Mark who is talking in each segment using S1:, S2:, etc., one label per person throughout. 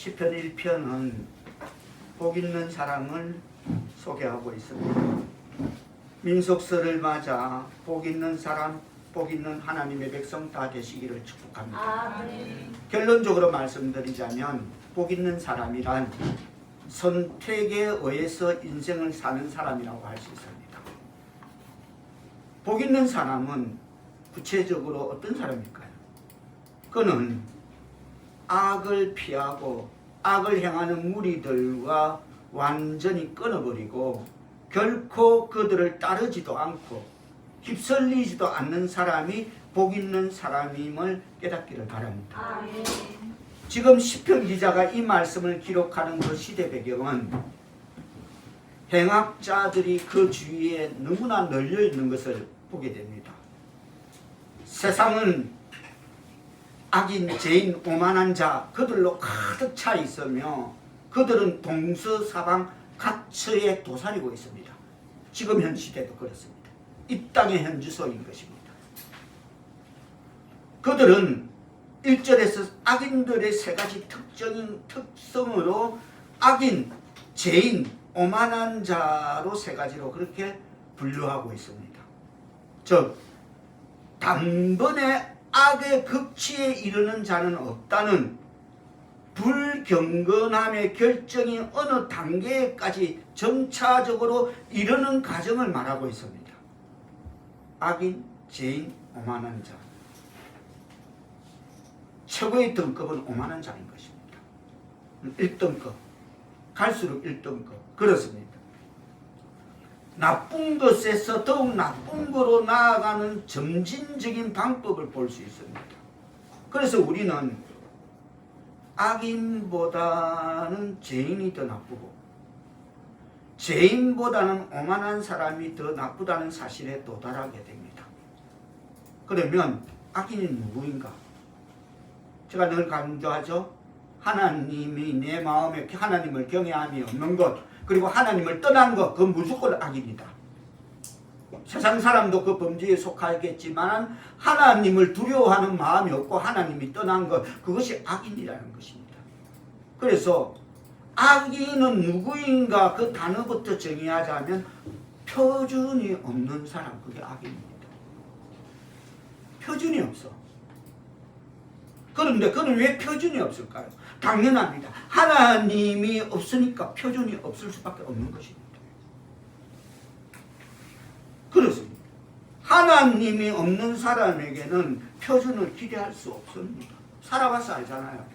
S1: 시편 1편은 복 있는 사람을 소개하고 있습니다. 민속설을 맞아 복 있는 사람, 복 있는 하나님의 백성 다 되시기를 축복합니다. 결론적으로 말씀드리자면 복 있는 사람이란 선택에 의해서 인생을 사는 사람이라고 할 수 있습니다. 복 있는 사람은 구체적으로 어떤 사람일까요? 그는 악을 피하고 악을 행하는 무리들과 완전히 끊어버리고 결코 그들을 따르지도 않고 휩쓸리지도 않는 사람이 복 있는 사람임을 깨닫기를 바랍니다. 지금 시편 기자가 이 말씀을 기록하는 그 시대 배경은 행악자들이 그 주위에 너무나 널려 있는 것을 보게 됩니다. 세상은 악인, 죄인, 오만한 자 그들로 가득 차 있으며 그들은 동서사방 각처에 도사리고 있습니다. 지금 현 시대도 그렇습니다. 이 땅의 현 주소인 것입니다. 그들은 1절에서 악인들의 세 가지 특성으로 악인, 죄인, 오만한 자로 세 가지로 그렇게 분류하고 있습니다. 즉 단번에 악의 극치에 이르는 자는 없다는 불경건함의 결정이 어느 단계까지 점차적으로 이르는 과정을 말하고 있습니다. 악인, 죄인, 오만한 자. 최고의 등급은 오만한 자인 것입니다. 1등급. 갈수록 1등급. 그렇습니다. 나쁜 것에서 더욱 나쁜 거로 나아가는 점진적인 방법을 볼 수 있습니다. 그래서 우리는 악인보다는 죄인이 더 나쁘고 죄인보다는 오만한 사람이 더 나쁘다는 사실에 도달하게 됩니다. 그러면 악인이 누구인가? 제가 늘 강조하죠. 하나님이 내 마음에 하나님을 경외함이 없는 것, 그리고 하나님을 떠난 것, 그건 무조건 악입니다. 세상 사람도 그 범죄에 속하겠지만 하나님을 두려워하는 마음이 없고 하나님이 떠난 것, 그것이 악인이라는 것입니다. 그래서 악인은 누구인가 그 단어부터 정의하자면 표준이 없는 사람, 그게 악인입니다. 표준이 없어. 그런데 그는 왜 표준이 없을까요? 당연합니다. 하나님이 없으니까 표준이 없을 수밖에 없는 것입니다. 그렇습니다. 하나님이 없는 사람에게는 표준을 기대할 수 없습니다. 살아봐서 알잖아요.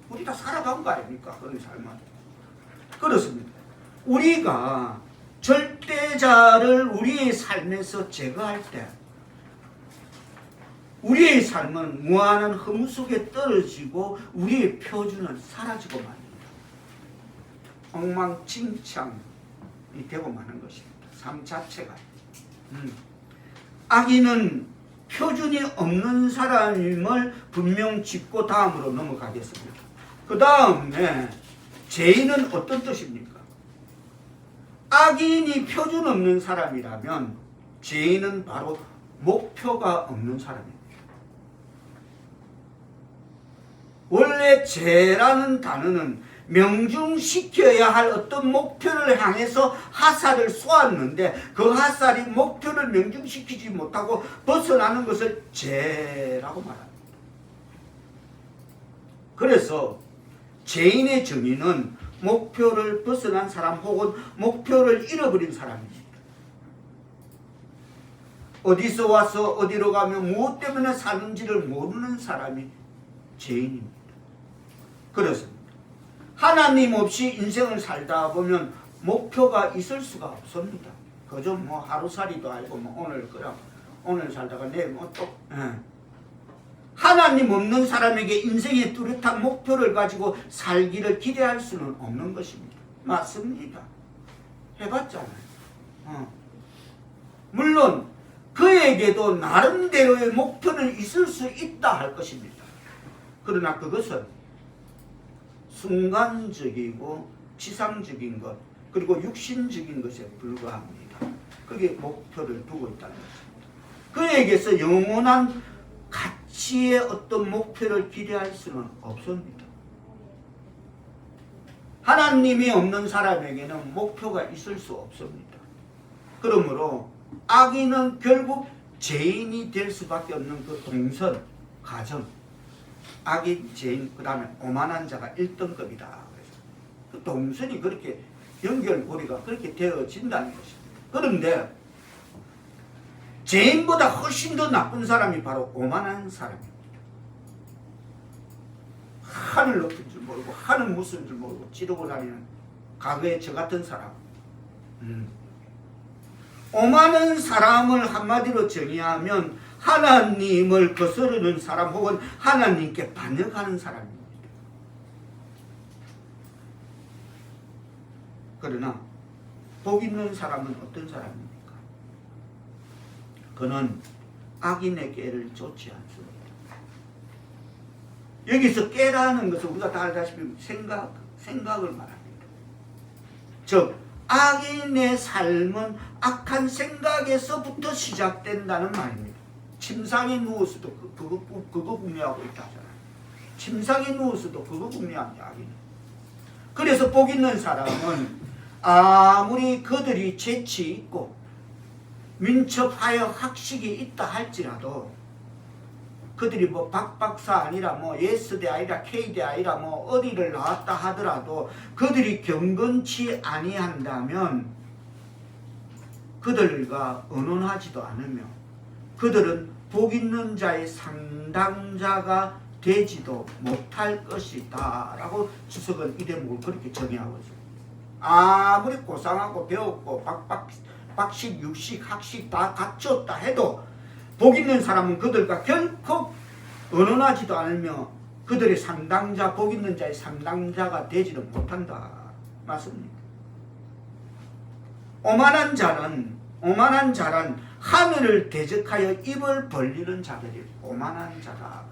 S1: 우리 다 살아본 거 아닙니까? 그런 삶은. 그렇습니다. 우리가 절대자를 우리의 삶에서 제거할 때 우리의 삶은 무한한 허무 속에 떨어지고 우리의 표준은 사라지고 맙니다. 엉망진창이 되고 마는 것입니다. 삶 자체가. 악인은 표준이 없는 사람임을 분명 짚고 다음으로 넘어가겠습니다. 그 다음에 죄인은 어떤 뜻입니까? 악인이 표준 없는 사람이라면 죄인은 바로 목표가 없는 사람입니다. 원래 죄라는 단어는 명중시켜야 할 어떤 목표를 향해서 하살을 쏘았는데 그 하살이 목표를 명중시키지 못하고 벗어나는 것을 죄라고 말합니다. 그래서 죄인의 정의는 목표를 벗어난 사람 혹은 목표를 잃어버린 사람입니다. 어디서 와서 어디로 가면 무엇 때문에 사는지를 모르는 사람이 죄인입니다. 그렇습니다. 하나님 없이 인생을 살다 보면 목표가 있을 수가 없습니다. 그저 뭐 하루살이도 알고 뭐 오늘 살다가 내일 뭐 또 하나님 없는 사람에게 인생의 뚜렷한 목표를 가지고 살기를 기대할 수는 없는 것입니다. 맞습니다. 해봤잖아요. 물론 그에게도 나름대로의 목표는 있을 수 있다 할 것입니다. 그러나 그것은 순간적이고 지상적인 것 그리고 육신적인 것에 불과합니다. 그게 목표를 두고 있다는 것입니다. 그에게서 영원한 가치의 어떤 목표를 기대할 수는 없습니다. 하나님이 없는 사람에게는 목표가 있을 수 없습니다. 그러므로 악인은 결국 죄인이 될 수밖에 없는 그 동선, 가정, 악인, 죄인, 그 다음에 오만한 자가 1등급이다. 그 동선이 그렇게 연결고리가 그렇게 되어진다는 것입니다. 그런데 죄인보다 훨씬 더 나쁜 사람이 바로 오만한 사람입니다. 하늘 높은 줄 모르고 하늘 무서운 줄 모르고 찌르고 다니는 과거의 저 같은 사람. 오만한 사람을 한마디로 정의하면 하나님을 거스르는 사람 혹은 하나님께 반역하는 사람입니다. 그러나 복 있는 사람은 어떤 사람입니까? 그는 악인의 꾀를 쫓지 않습니다. 여기서 꾀라는 것은 우리가 다 알다시피 생각을 말합니다. 즉 악인의 삶은 악한 생각에서부터 시작된다는 말입니다. 침상에 누워서도 그거 궁리하고 있다 하잖아요. 침상에 누워서도 그거 궁리합니다. 악인은. 그래서 복 있는 사람은 아무리 그들이 재치 있고 민첩하여 학식이 있다 할지라도 그들이 뭐 박박사 아니라 뭐 예스대 아니라 K대 아니라 뭐 어디를 나왔다 하더라도 그들이 경건치 아니한다면 그들과 언론하지도 않으며 그들은 복 있는 자의 상당자가 되지도 못할 것이다 라고 주석은 이 대목을 그렇게 정의하고 있습니다. 아무리 고상하고 배웠고 박식, 육식, 학식 다 갖췄다 해도 복 있는 사람은 그들과 결코 언언하지도 않으며 그들의 상당자, 복 있는 자의 상당자가 되지는 못한다. 맞습니다. 오만한 자란 하늘을 대적하여 입을 벌리는 자들이 오만한 자다.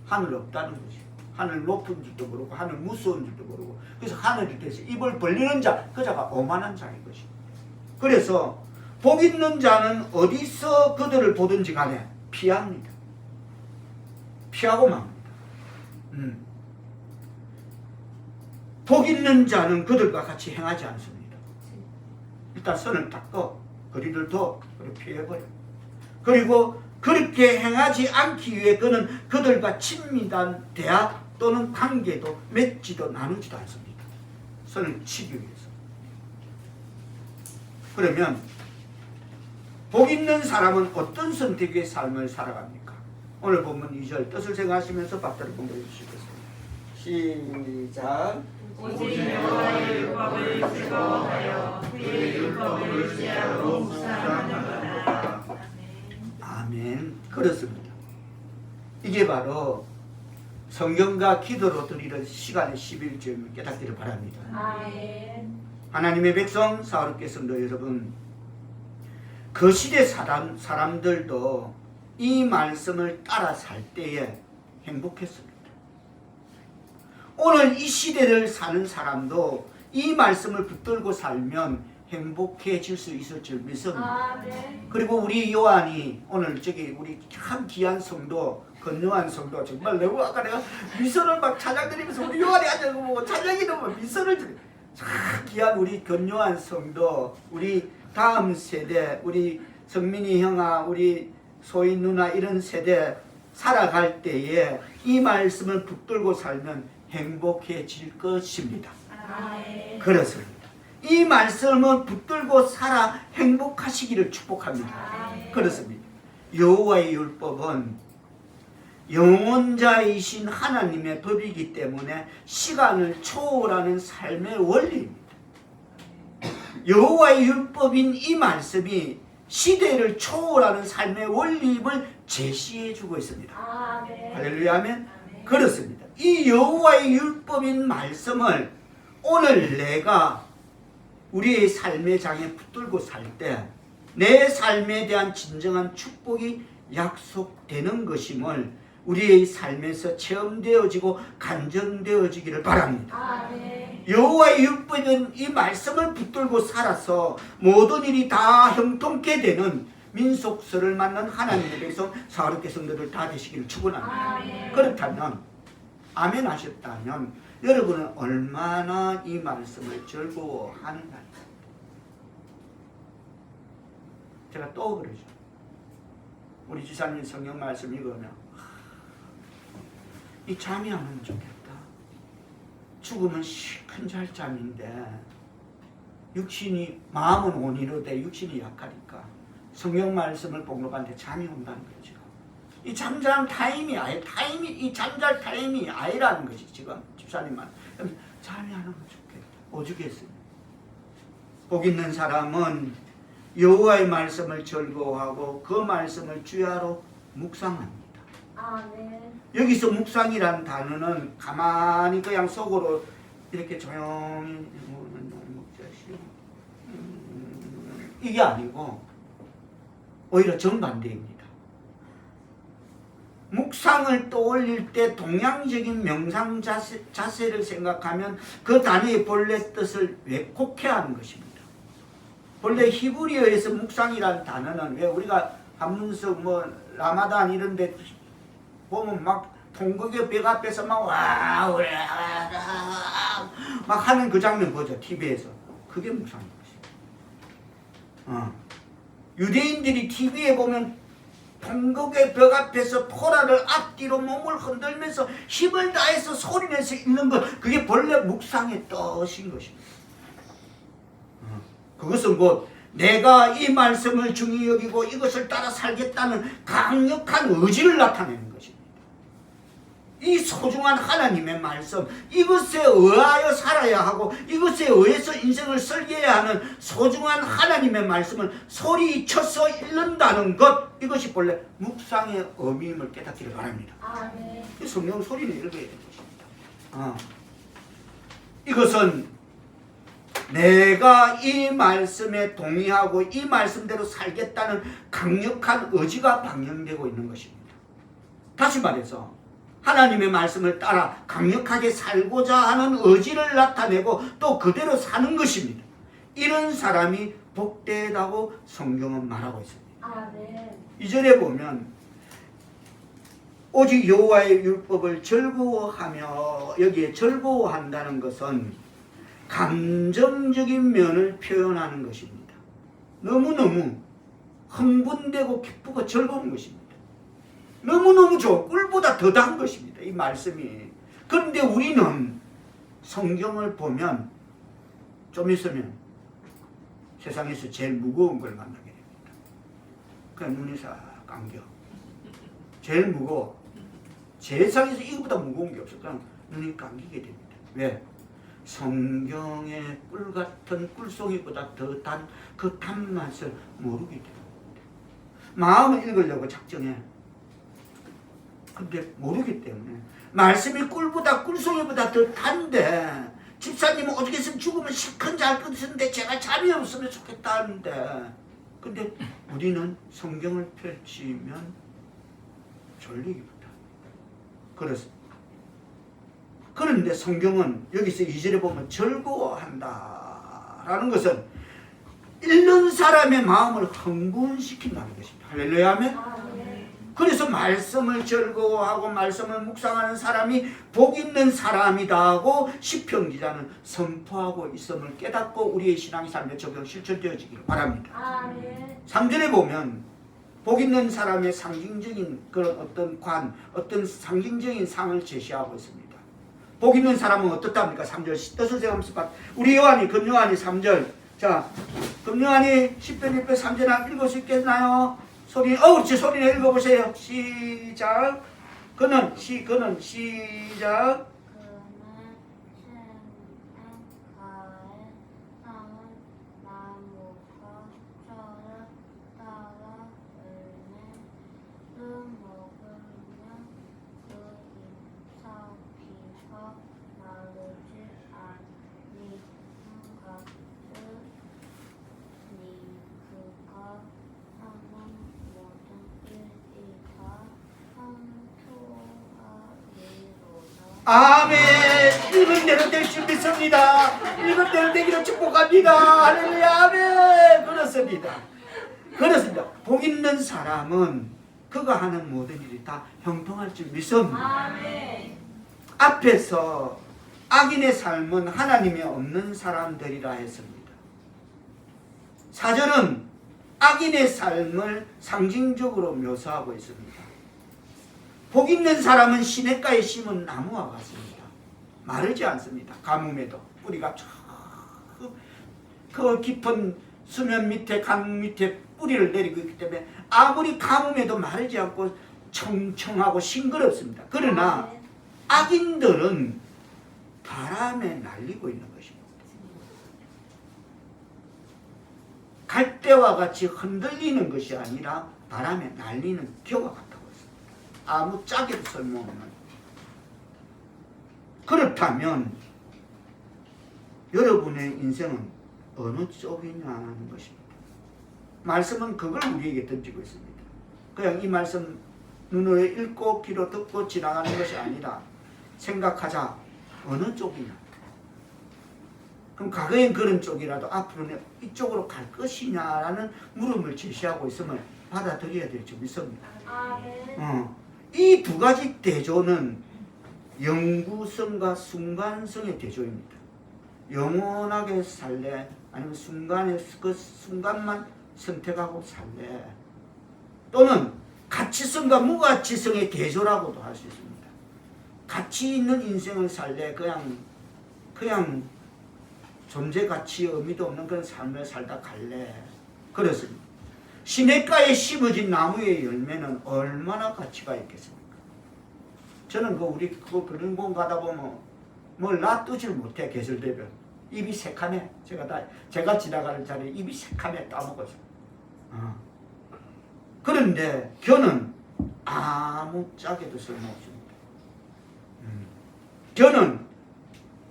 S1: 하늘 없다는 것이. 하늘 높은 줄도 모르고 하늘 무서운 줄도 모르고 그래서 하늘에 대해서 입을 벌리는 자, 그 자가 오만한 자인 것입니다. 그래서 복 있는 자는 어디서 그들을 보든지 간에 피합니다. 피하고 맙니다. 복 있는 자는 그들과 같이 행하지 않습니다. 일단 선을 닦고 거리를 둬 피해버려. 그리고 그렇게 행하지 않기 위해 그는 그들과 친밀한 대화 또는 관계도 맺지도 나누지도 않습니다. 선을 치기 위해서. 그러면 복 있는 사람은 어떤 선택의 삶을 살아갑니까? 오늘 본문 2절 뜻을 생각하시면서 박자를 공부해 주시겠습니다. 시작.
S2: 오직 여호와의 율법을 즐거워하여 그의 율법을 지혜로 묵상하는 거다.
S1: 아멘. 그렇습니다. 이게 바로 성경과 기도로 드리는 시간의 11조임을 깨닫기를 바랍니다.
S2: 아멘.
S1: 하나님의 백성 사울께 성도 여러분, 그 시대 사람들도 이 말씀을 따라 살 때에 행복했습니다. 오늘 이 시대를 사는 사람도 이 말씀을 붙들고 살면 행복해질 수 있을 줄 믿습니다.
S2: 아멘.
S1: 그리고 우리 요한이 오늘 우리 참 귀한 성도 건요한 성도 정말 아까 내가 미소를 막 찬양드리면서 우리 요한이 앉아서 보고 찬양이 너무 미소를 참 귀한 우리 건요한 성도, 우리 다음 세대, 우리 성민이 형아, 우리 소희 누나 이런 세대 살아갈 때에 이 말씀을 붙들고 살면 행복해질 것입니다.
S2: 아멘.
S1: 그렇습니다. 이 말씀을 붙들고 살아 행복하시기를 축복합니다.
S2: 아멘.
S1: 그렇습니다. 여호와의 율법은 영원자이신 하나님의 법이기 때문에 시간을 초월하는 삶의 원리입니다. 여호와의 율법인 이 말씀이 시대를 초월하는 삶의 원리임을 제시해 주고 있습니다.
S2: 아멘.
S1: 할렐루야 하면 그렇습니다. 이 여호와의 율법인 말씀을 오늘 내가 우리의 삶의 장에 붙들고 살 때 내 삶에 대한 진정한 축복이 약속되는 것임을 우리의 삶에서 체험되어지고 간증되어지기를 바랍니다.
S2: 아멘.
S1: 여호와의 율법은 이 말씀을 붙들고 살아서 모든 일이 다 형통케 되는 민속서를 만난 하나님의 백성 사울의 성도들 다 되시기를 축원합니다.
S2: 아멘.
S1: 그렇다면 아멘 하셨다면 여러분은 얼마나 이 말씀을 즐거워하는가. 제가 또 그러죠. 우리 지사님 성경 말씀 읽으면 이 잠이 안 오면 좋겠다. 죽으면 시큰잘 잠인데 육신이 마음은 온이로되 육신이 약하니까 성경 말씀을 복록하는데 잠이 온다는 거죠. 이 잠자는 타임이 아예 이 잠잘 타임이 아니라는 것이 지금 집사님만 잠이 안 오면 좋겠다. 오죽했습니다. 복 있는 사람은 여호와의 말씀을 즐거워하고 그 말씀을 주야로 묵상합니다.
S2: 아멘.
S1: 여기서 묵상이라는 단어는 가만히 그냥 속으로 이렇게 조용히 이게 아니고 오히려 정반대입니다. 묵상을 떠올릴 때 동양적인 명상 자세를 생각하면 그 단어의 본래 뜻을 왜곡해 하는 것입니다. 본래 히브리어에서 묵상이라는 단어는 왜 우리가 한문석 라마단 이런 데 보면 막 통곡의 벽 앞에서 막 하는 그 장면 보죠. TV에서. 그게 묵상인 것입니다. 유대인들이 TV에 보면 통곡의 벽 앞에서 토라를 앞뒤로 몸을 흔들면서 힘을 다해서 소리내서 읽는 것, 그게 본래 묵상의 뜻인 것입니다. 그것은 곧 내가 이 말씀을 중히 여기고 이것을 따라 살겠다는 강력한 의지를 나타내는 것입니다. 이 소중한 하나님의 말씀, 이것에 의하여 살아야 하고 이것에 의해서 인생을 설계해야 하는 소중한 하나님의 말씀을 소리쳐서 읽는다는 것, 이것이 본래 묵상의 의미임을 깨닫기를 바랍니다.
S2: 아멘.
S1: 성경 소리는 읽어야 되는 것입니다. 이것은 내가 이 말씀에 동의하고 이 말씀대로 살겠다는 강력한 의지가 반영되고 있는 것입니다. 다시 말해서 하나님의 말씀을 따라 강력하게 살고자 하는 의지를 나타내고 또 그대로 사는 것입니다. 이런 사람이 복되다고 성경은 말하고 있습니다.
S2: 아멘.
S1: 이전에 보면 오직 여호와의 율법을 즐거워하며, 여기에 즐거워한다는 것은 감정적인 면을 표현하는 것입니다. 너무너무 흥분되고 기쁘고 즐거운 것입니다. 너무너무 좋고 꿀보다 더 단 것입니다. 이 말씀이. 그런데 우리는 성경을 보면 좀 있으면 세상에서 제일 무거운 걸 만나게 됩니다. 그냥 눈이 싹 감겨. 제일 무거워. 세상에서 이거보다 무거운 게 없어. 그냥 눈이 감기게 됩니다. 왜? 성경의 꿀같은 꿀송이보다 더 단 그 단맛을 모르게 됩니다. 마음을 읽으려고 작정해. 근데 모르기 때문에 말씀이 꿀보다 꿀송이보다 더 단데 집사님은 어떻게 했으면 죽으면 시큰 잘 끓였는데 제가 잠이 없으면 좋겠다 하는데, 근데 우리는 성경을 펼치면 졸리기보다 그렇습니다. 그런데 성경은 여기서 2절에 보면 즐거워한다라는 것은 읽는 사람의 마음을 흥분시킨다는 것입니다. 할렐루야 아멘. 그래서 말씀을 즐거워하고 말씀을 묵상하는 사람이 복 있는 사람이다고 시편 기자는 선포하고 있음을 깨닫고 우리의 신앙의 삶에 적용 실천되어지기를 바랍니다.
S2: 아멘.
S1: 3절에 보면 복 있는 사람의 상징적인 그런 어떤 상징적인 상을 제시하고 있습니다. 복 있는 사람은 어떻답니까? 3절 뜻을 제가면서 우리 요한이 금요한이 3절, 자 금요한이 10편 1편 3절 한번 읽을 수 있겠나요? 소리, 그렇지, 소리내 읽어보세요. 시작. 그는 시작.
S3: 그는 생은 가에 상은 나무가 철을 따라 열매 그 먹으면 그 잎사귀가 마르지 아니한 것을 그가 하는 모든 일이 다 성투하리로다.
S1: 아멘. 읽은 대로 될 줄 믿습니다. 읽은 대로 되기를 축복합니다. 할렐루야 아멘. 그렇습니다. 그렇습니다. 복 있는 사람은 그가 하는 모든 일이 다 형통할 줄 믿습니다.
S2: 아멘.
S1: 앞에서 악인의 삶은 하나님이 없는 사람들이라 했습니다. 4절은 악인의 삶을 상징적으로 묘사하고 있습니다. 복 있는 사람은 시냇가에 심은 나무와 같습니다. 마르지 않습니다. 가뭄에도 뿌리가 그 깊은 수면 밑에 강 밑에 뿌리를 내리고 있기 때문에 아무리 가뭄에도 마르지 않고 청청하고 싱그럽습니다. 그러나 악인들은 바람에 날리고 있는 것입니다. 갈대와 같이 흔들리는 것이 아니라 바람에 날리는 겨와 같다고 했습니다. 아무 짝에도 쓸모없는. 그렇다면 여러분의 인생은 어느 쪽이냐는 것입니다. 말씀은 그걸 우리에게 던지고 있습니다. 그냥 이 말씀 눈으로 읽고 귀로 듣고 지나가는 것이 아니라 생각하자. 어느 쪽이냐. 그럼 과거엔 그런 쪽이라도 앞으로는 이쪽으로 갈 것이냐라는 물음을 제시하고 있음을 받아들여야 될 줄 믿습니다.
S2: 아멘.
S1: 이 두 가지 대조는 영구성과 순간성의 대조입니다. 영원하게 살래 아니면 순간에 그 순간만 선택하고 살래, 또는 가치성과 무가치성의 대조라고도 할 수 있습니다. 가치 있는 인생을 살래, 그냥 존재 가치 의미도 없는 그런 삶을 살다 갈래. 그렇습니다. 시냇가에 심어진 나무의 열매는 얼마나 가치가 있겠습니까? 저는 우리 그림공 가다 보면 뭘 놔두질 못해. 계절대별 입이 새카매. 제가 지나가는 자리에 입이 새카매 따먹어서. 그런데 겨는 아무 짝에도 쓸모없습니다. 겨는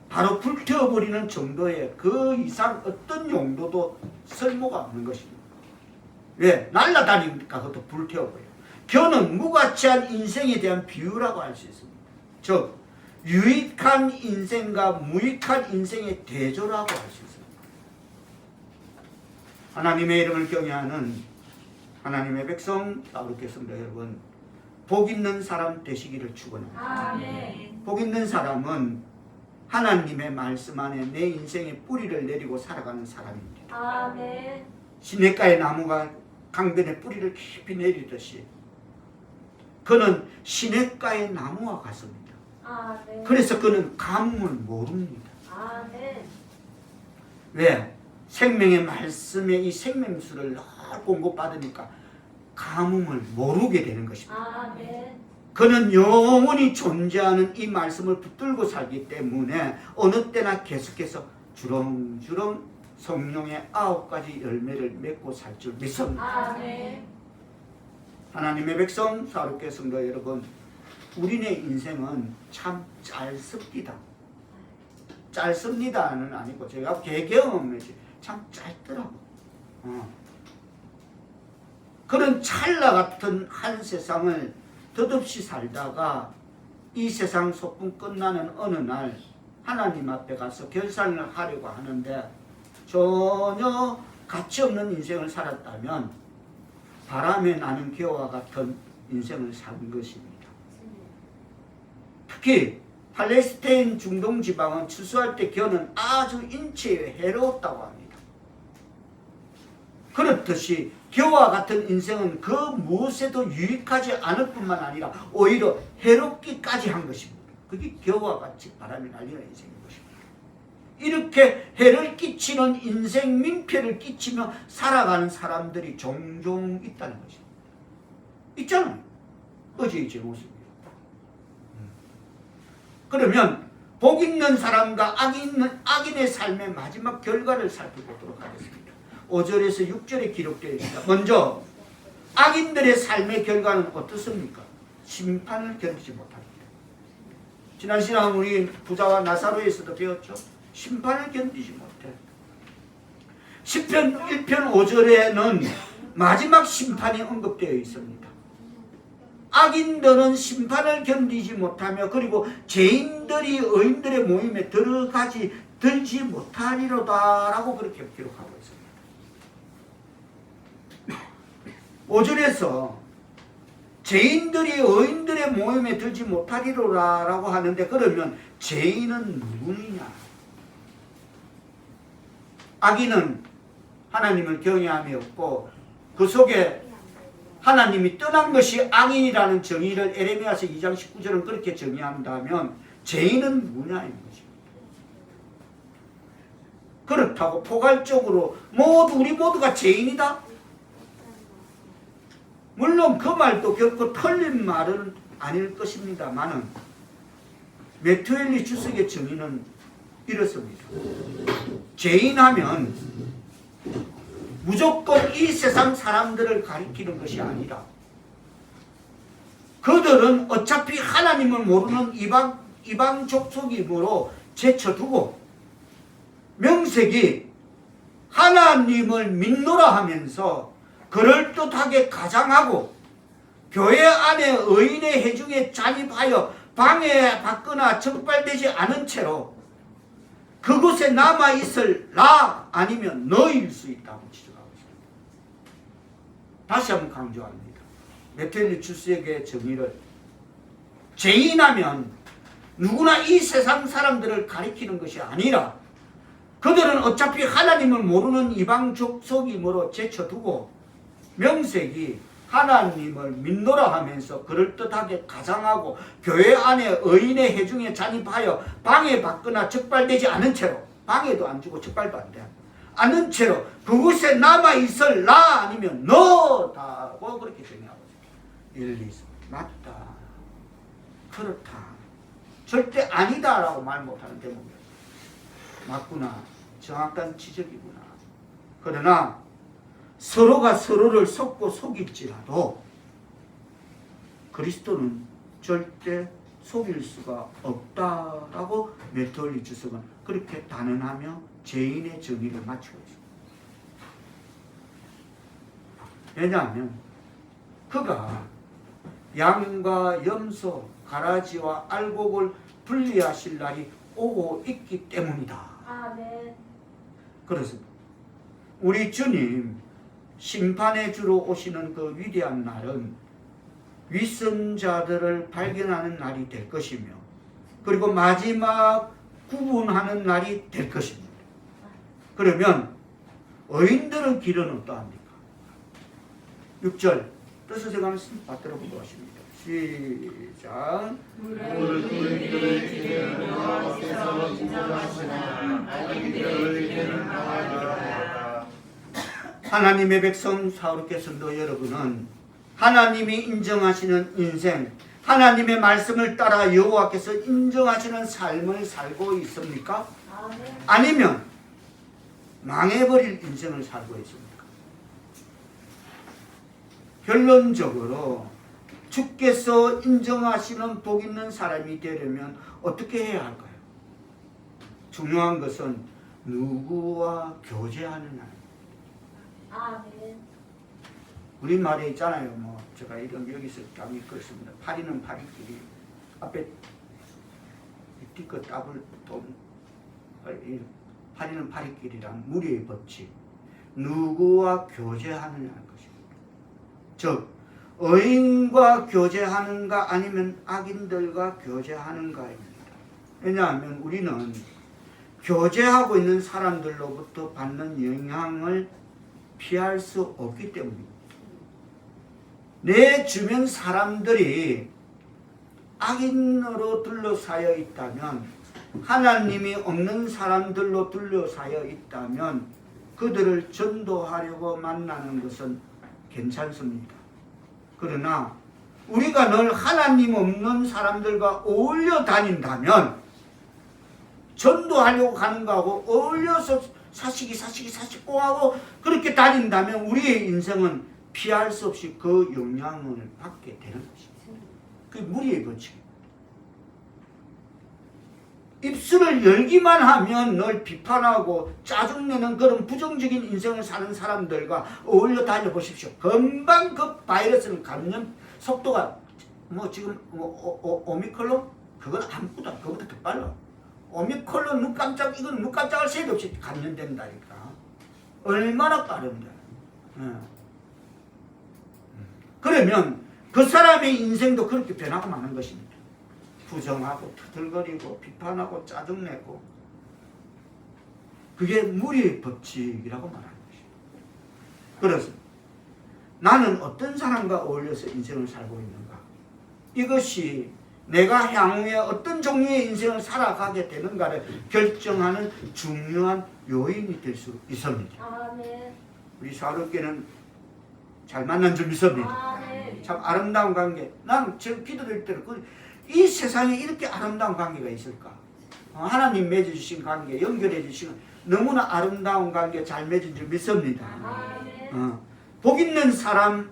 S1: 바로 불태워버리는 정도의 그 이상 어떤 용도도 쓸모가 없는 것입니다. 왜? 날아다니니까 그것도 불태워버려요. 겨는 무가치한 인생에 대한 비유라고 할 수 있습니다. 즉 유익한 인생과 무익한 인생의 대조라고 할 수 있습니다. 하나님의 이름을 경외하는 하나님의 백성 사우르겠습니다. 여러분, 복 있는 사람 되시기를 축원합니다.
S2: 아멘.
S1: 복 있는 사람은 하나님의 말씀 안에 내 인생의 뿌리를 내리고 살아가는 사람입니다.
S2: 아멘.
S1: 시냇가의 나무가 강변에 뿌리를 깊이 내리듯이 그는 시냇가의 나무와 같습니다.
S2: 아멘.
S1: 그래서 그는 가뭄을 모릅니다.
S2: 아멘.
S1: 왜? 생명의 말씀에 이 생명수를 늘 공급받으니까 가뭄을 모르게 되는 것입니다.
S2: 아멘.
S1: 그는 영원히 존재하는 이 말씀을 붙들고 살기 때문에 어느 때나 계속해서 주렁주렁 성령의 9가지 열매를 맺고 살 줄 믿습니다.
S2: 아멘.
S1: 하나님의 백성 사롭게 성도 여러분, 우리네 인생은 참 짧습니다. 짧습니다는 아니고 제가 개경험이지 참 짧더라고. 그런 찰나 같은 한 세상을 덧없이 살다가 이 세상 소풍 끝나는 어느 날 하나님 앞에 가서 결산을 하려고 하는데 전혀 가치 없는 인생을 살았다면 바람에 나는 기와 같은 인생을 산 것입니다. 특히 팔레스타인 중동 지방은 추수할 때 겨는 아주 인체에 해로웠다고 합니다. 그렇듯이 겨와 같은 인생은 그 무엇에도 유익하지 않을 뿐만 아니라 오히려 해롭기까지 한 것입니다. 그게 겨와 같이 바람이 날리는 인생인 것입니다. 이렇게 해를 끼치는 인생 민폐를 끼치며 살아가는 사람들이 종종 있다는 것입니다. 있잖아요. 어제의 제 모습이에요. 그러면 복 있는 사람과 악인의 삶의 마지막 결과를 살펴보도록 하겠습니다. 5절에서 6절에 기록되어 있습니다. 먼저 악인들의 삶의 결과는 어떻습니까? 심판을 견디지 못합니다. 지난 시간 우리 부자와 나사로에서도 배웠죠. 심판을 견디지 못해. 시편 1편 5절에는 마지막 심판이 언급되어 있습니다. 악인들은 심판을 견디지 못하며 그리고 죄인들이 의인들의 모임에 들지 못하리로다 라고 그렇게 기록하고 있습니다. 5절에서 죄인들이 의인들의 모임에 들지 못하리로라라고 하는데, 그러면 죄인은 누구느냐? 악인은 하나님을 경외함이 없고 그 속에 하나님이 떠난 것이 악인이라는 정의를 에레미야서 2장 19절은 그렇게 정의한다면 죄인은 누구냐는 거죠. 그렇다고 포괄적으로 우리 모두가 죄인이다? 물론 그 말도 결코 틀린 말은 아닐 것입니다만은 메투엘리 주석의 정의는 이렇습니다. 죄인하면 무조건 이 세상 사람들을 가리키는 것이 아니라 그들은 어차피 하나님을 모르는 이방 족속이므로 제쳐두고 명색이 하나님을 믿노라 하면서 그럴듯하게 가장하고 교회 안에 의인의 회중에 잠입하여 방해받거나 적발되지 않은 채로 그곳에 남아있을 나 아니면 너일 수 있다고 지적하고 있습니다. 다시 한번 강조합니다. 메텔리 주스에게 정의를 죄인하면 누구나 이 세상 사람들을 가리키는 것이 아니라 그들은 어차피 하나님을 모르는 이방 족속이므로 제쳐두고 명색이 하나님을 믿노라 하면서 그럴듯하게 가장하고 교회 안에 의인의 회중에 잠입하여 방해받거나 적발되지 않은 채로, 방해도 안 주고 적발도 안 돼, 않은 채로 그곳에 남아있을 나 아니면 너다고 그렇게 정의하고 있습니다. 일리 맞다, 그렇다, 절대 아니다라고 말 못하는 대목이에요. 맞구나, 정확한 지적이구나. 그러나 서로가 서로를 속고 속일지라도 그리스도는 절대 속일 수가 없다라고 메토리 주석은 그렇게 단언하며 죄인의 정의를 맞추고 있습니다. 왜냐하면 그가 양과 염소, 가라지와 알곡을 분리하실 날이 오고 있기 때문이다.
S2: 아멘.
S1: 그렇습니다. 우리 주님 심판의 주로 오시는 그 위대한 날은 윗선자들을 발견하는 날이 될 것이며 그리고 마지막 구분하는 날이 될 것입니다. 그러면 의인들의 길은 어떠합니까? 6절 뜻을 제가 한번 받들어 보도록 하십니다. 시작. 하나님의 백성 사울께 성도 여러분은 하나님이 인정하시는 인생, 하나님의 말씀을 따라 여호와께서 인정하시는 삶을 살고 있습니까?
S2: 아멘.
S1: 아니면 망해버릴 인생을 살고 있습니까? 결론적으로 주께서 인정하시는 복 있는 사람이 되려면 어떻게 해야 할까요? 중요한 것은 누구와 교제하느냐.
S2: 아멘.
S1: 우리말에 있잖아요. 제가 이런 여기서 딱 읽었습니다. 파리는 파리끼리 앞에 뒤끝 답을 파리는 파리끼리란 무리의 법칙. 누구와 교제하느냐는 것입니다. 즉 의인과 교제하는가 아니면 악인들과 교제하는가입니다. 왜냐하면 우리는 교제하고 있는 사람들로부터 받는 영향을 피할 수 없기 때문입니다. 내 주변 사람들이 악인으로 둘러싸여 있다면, 하나님이 없는 사람들로 둘러싸여 있다면 그들을 전도하려고 만나는 것은 괜찮습니다. 그러나 우리가 늘 하나님 없는 사람들과 어울려 다닌다면, 전도하려고 가는 거하고 어울려서 사시고 하고 그렇게 다닌다면 우리의 인생은 피할 수 없이 그 영향을 받게 되는 것입니다. 그게 무리의 법칙입니다. 입술을 열기만 하면 늘 비판하고 짜증내는 그런 부정적인 인생을 사는 사람들과 어울려 다녀보십시오. 금방 그 바이러스는 감염 속도가 지금 오미크론? 그건 아무것도 그거보다 더 빨라. 오미크론 이건 눈 깜짝할 새도 없이 감염된다니까. 얼마나 빠른데. 그러면 그 사람의 인생도 그렇게 변하고 마는 것입니다. 부정하고 투덜거리고 비판하고 짜증내고 그게 무리의 법칙이라고 말하는 것입니다. 그래서 나는 어떤 사람과 어울려서 인생을 살고 있는가? 이것이 내가 향후에 어떤 종류의 인생을 살아가게 되는가를 결정하는 중요한 요인이 될 수 있습니다.
S2: 아멘.
S1: 우리 사업계는 잘 만난 줄 믿습니다.
S2: 아멘.
S1: 참 아름다운 관계. 나는 지금 기도될 때는 이 세상에 이렇게 아름다운 관계가 있을까? 하나님 맺어주신 관계, 연결해주신 너무나 아름다운 관계 잘 맺은 줄 믿습니다.
S2: 아멘.
S1: 복 있는 사람,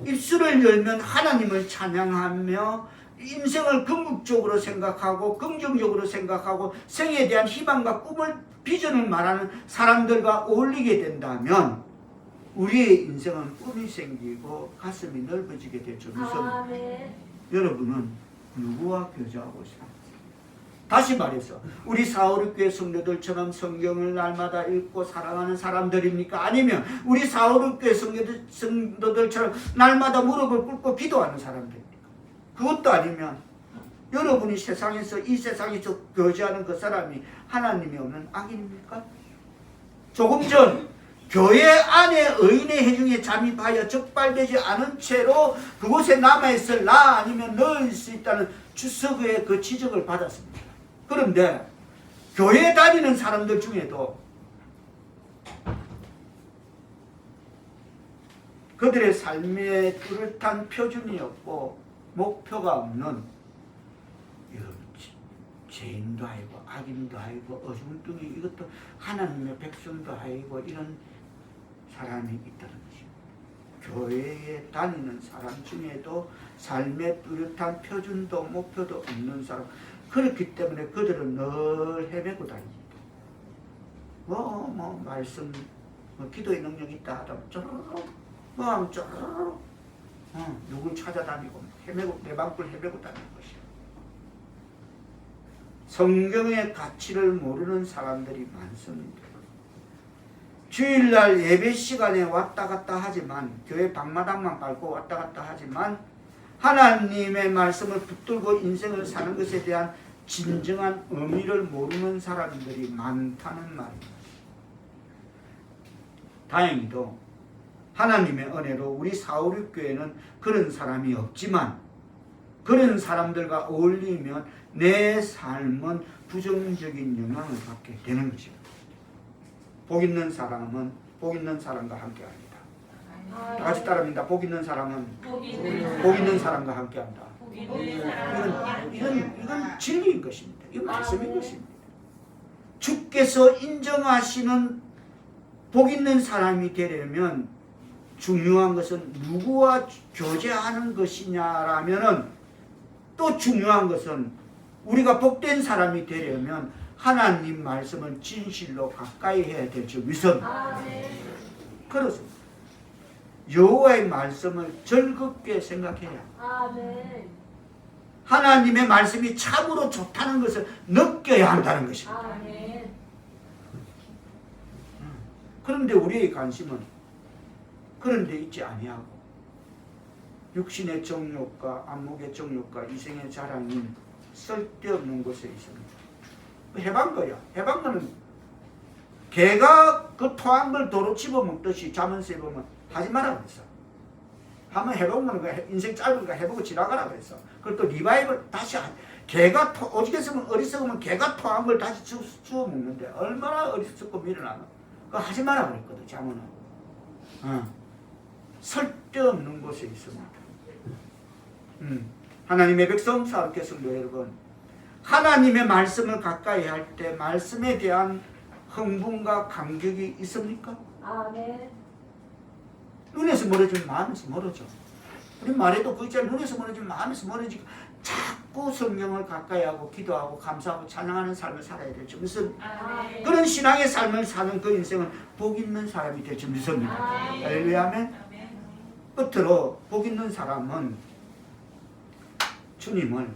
S1: 입술을 열면 하나님을 찬양하며 인생을 궁극적으로 생각하고 긍정적으로 생각하고 생에 대한 희망과 꿈을 비전을 말하는 사람들과 어울리게 된다면 우리의 인생은 꿈이 생기고 가슴이 넓어지게 될 줄 믿습니다.
S2: 아멘.
S1: 여러분은 누구와 교제하고 있습니까? 다시 말해서 우리 456교회 성도들처럼 성경을 날마다 읽고 사랑하는 사람들입니까? 아니면 우리 456교회 성도들처럼 날마다 무릎을 꿇고 기도하는 사람들입니까? 그것도 아니면 여러분이 세상에서 이 세상에서 교제하는 그 사람이 하나님이 없는 악인입니까? 조금 전 교회 안에 의인의 회중에 잠입하여 적발되지 않은 채로 그곳에 남아있을 나 아니면 너일 수 있다는 주석의 그 지적을 받았습니다. 그런데 교회 다니는 사람들 중에도 그들의 삶에 뚜렷한 표준이 없고 목표가 없는 죄인도 아니고 악인도 아니고 어중뚱이 이것도 하나님의 백성도 아니고 이런 사람이 있다는 것입니다. 교회에 다니는 사람 중에도 삶의 뚜렷한 표준도 목표도 없는 사람, 그렇기 때문에 그들은 늘 헤매고 다닙니다. 말씀, 기도의 능력이 있다 하다면 쪼르륵, 쪼르륵, 누굴 찾아다니고 헤매고, 내 방꿀 헤매고 다니는 것이에요. 성경의 가치를 모르는 사람들이 많습니다. 주일날 예배 시간에 왔다 갔다 하지만, 교회 방마당만 밟고 왔다 갔다 하지만 하나님의 말씀을 붙들고 인생을 사는 것에 대한 진정한 의미를 모르는 사람들이 많다는 말입니다. 다행히도 하나님의 은혜로 우리 456교회는 그런 사람이 없지만 그런 사람들과 어울리면 내 삶은 부정적인 영향을 받게 되는 것입니다. 복 있는 사람은 복 있는 사람과 함께합니다. 다 같이 따라합니다. 복 있는 사람은 복 있는 사람과 함께한다. 이건 진리인 것입니다. 이건 말씀인 것입니다. 주께서 인정하시는 복 있는 사람이 되려면 중요한 것은 누구와 교제하는 것이냐라면은 또 중요한 것은 우리가 복된 사람이 되려면 하나님 말씀을 진실로 가까이 해야 될 줄 믿습니다. 그렇습니다. 여호와의 말씀을 즐겁게 생각해야 하나님의 말씀이 참으로 좋다는 것을 느껴야 한다는 것입니다. 그런데 우리의 관심은 그런 데 있지 아니하고 육신의 정욕과 안목의 정욕과 이생의 자랑인 쓸데없는 곳에 있습니다. 해방거야. 해방거는 개가 그 토한 걸 도로 집어먹듯이 자면서 해보면 하지 마라 그랬어. 한번 해보면 인생 짧으니까 해보고 지나가라 그랬어. 그걸 또 리바이벌 다시 개가 오죽했으면 어리석으면 개가 토한 걸 다시 주워 먹는데 얼마나 어리석고 미련하노. 그거 하지 마라 그랬거든. 자면은 쓸데없는 곳에 있습니다. 하나님의 백성 사업계 성도 여러분, 하나님의 말씀을 가까이 할 때 말씀에 대한 흥분과 감격이 있습니까?
S2: 아멘.
S1: 눈에서 멀어지면 마음에서 멀어져. 우리 말에도 그 있잖아요. 눈에서 멀어지면 마음에서 멀어지고 자꾸 성경을 가까이 하고 기도하고 감사하고 찬양하는 삶을 살아야 될 줄 믿습니다. 그런 신앙의 삶을 사는 그 인생은 복 있는 사람이 될 줄 믿습니다. 할렐루야. 아멘. 끝으로 복 있는 사람은 주님만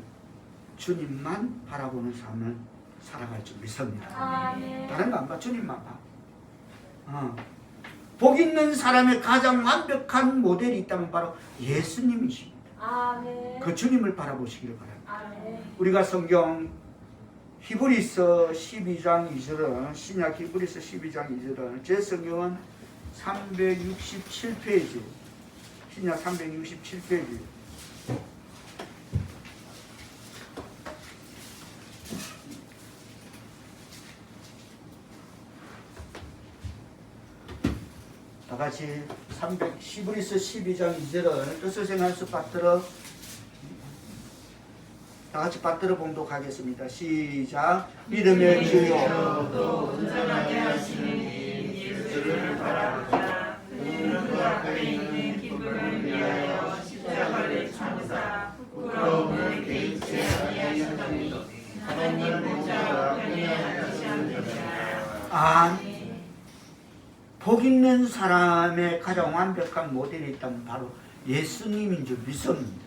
S1: 바라보는 삶을 살아갈 줄 믿습니다. 다른 거 안 봐. 주님만 봐. 복 있는 사람의 가장 완벽한 모델이 있다면 바로 예수님이십니다.
S2: 아멘.
S1: 그 주님을 바라보시기를 바랍니다.
S2: 아멘.
S1: 우리가 성경 히브리서 12장 2절은 신약 히브리서 12장 2절은 제 성경은 367페이지 신약 367페이지 다같이 히브리서 12장 2절은 뜻을 생활수 받들어 다같이 받들어 봉독하겠습니다. 시작. 믿음의 주여
S4: 또 온전하게 하시는 이 예수를 바라보자. 그는 그 앞에 있는 기쁨을 위하여 십자가를 참으사 부끄러움을 개의치 아니하셨더니 하나님 보좌 우편에 앉으셨느니라.
S1: 복 있는 사람의 가장 완벽한 모델이 있다면 바로 예수님인 줄 믿습니다.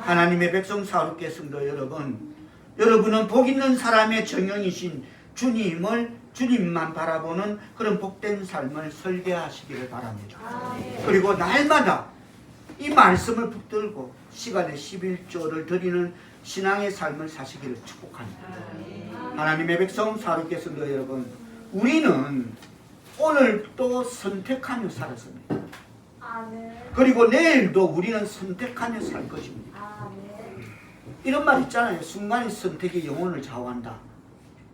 S1: 하나님의 백성 사룩계 성도 여러분, 여러분은 복 있는 사람의 정형이신 주님만 바라보는 그런 복된 삶을 설계하시기를 바랍니다. 그리고 날마다 이 말씀을 붙들고 시간에 11조를 드리는 신앙의 삶을 사시기를 축복합니다. 하나님의 백성 사룩계 성도 여러분, 우리는 오늘 또 선택하며 살았습니다.
S2: 아멘.
S1: 그리고 내일도 우리는 선택하며 살 것입니다.
S2: 아멘.
S1: 이런 말 있잖아요. 순간의 선택이 영혼을 좌우한다.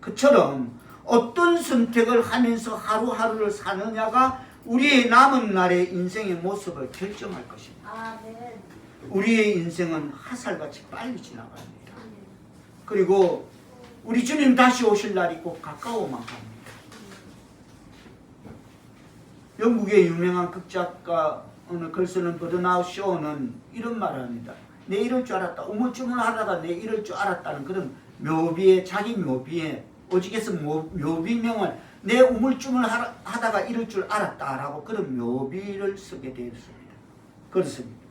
S1: 그처럼 어떤 선택을 하면서 하루하루를 사느냐가 우리의 남은 날의 인생의 모습을 결정할 것입니다.
S2: 아멘.
S1: 우리의 인생은 화살같이 빨리 지나갑니다. 그리고 우리 주님 다시 오실 날이 꼭 가까워만 갑니다. 영국의 유명한 극작가 어느 글 쓰는 버드나우 쇼는 이런 말을 합니다. 내 이럴 줄 알았다. 우물쭈물하다가 내 이럴 줄 알았다는 그런 묘비에, 자기 묘비에 오직에서 묘비명을 내 우물쭈물하다가 이럴 줄 알았다라고 그런 묘비를 쓰게 되었습니다. 그렇습니다.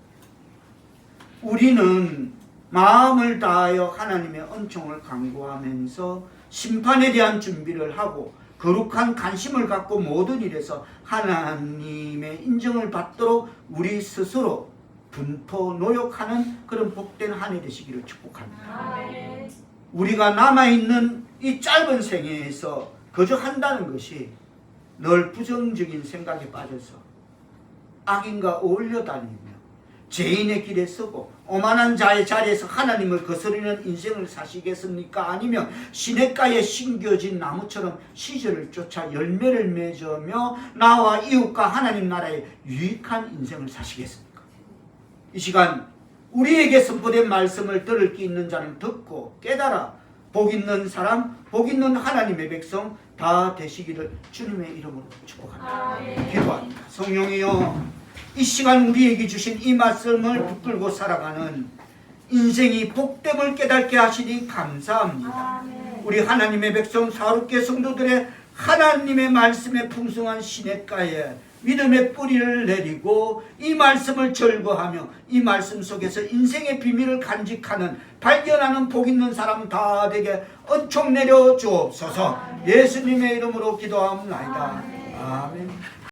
S1: 우리는 마음을 다하여 하나님의 은총을 간구하면서 심판에 대한 준비를 하고 거룩한 관심을 갖고 모든 일에서 하나님의 인정을 받도록 우리 스스로 분토 노력하는 그런 복된 한 해 되시기를 축복합니다.
S2: 아멘.
S1: 우리가 남아있는 이 짧은 생애에서 거저 한다는 것이 늘 부정적인 생각에 빠져서 악인과 어울려 다니며 죄인의 길에 서고 오만한 자의 자리에서 하나님을 거스르는 인생을 사시겠습니까? 아니면 시냇가에 심겨진 나무처럼 시절을 쫓아 열매를 맺으며 나와 이웃과 하나님 나라의 유익한 인생을 사시겠습니까? 이 시간 우리에게 선포된 말씀을 들을 기 있는 자는 듣고 깨달아 복 있는 사람, 복 있는 하나님의 백성 다 되시기를 주님의 이름으로 축복합니다. 기도합니다. 성령이여, 이 시간 우리에게 주신 이 말씀을 붙들고 살아가는 인생이 복됨을 깨닫게 하시니 감사합니다.
S2: 아멘.
S1: 우리 하나님의 백성 사룩계 성도들의 하나님의 말씀의 풍성한 시냇가에 믿음의 뿌리를 내리고 이 말씀을 절거하며 이 말씀 속에서 인생의 비밀을 간직하는 발견하는 복 있는 사람 다 되게 은총 내려 주옵소서. 예수님의 이름으로 기도하옵나이다. 아멘.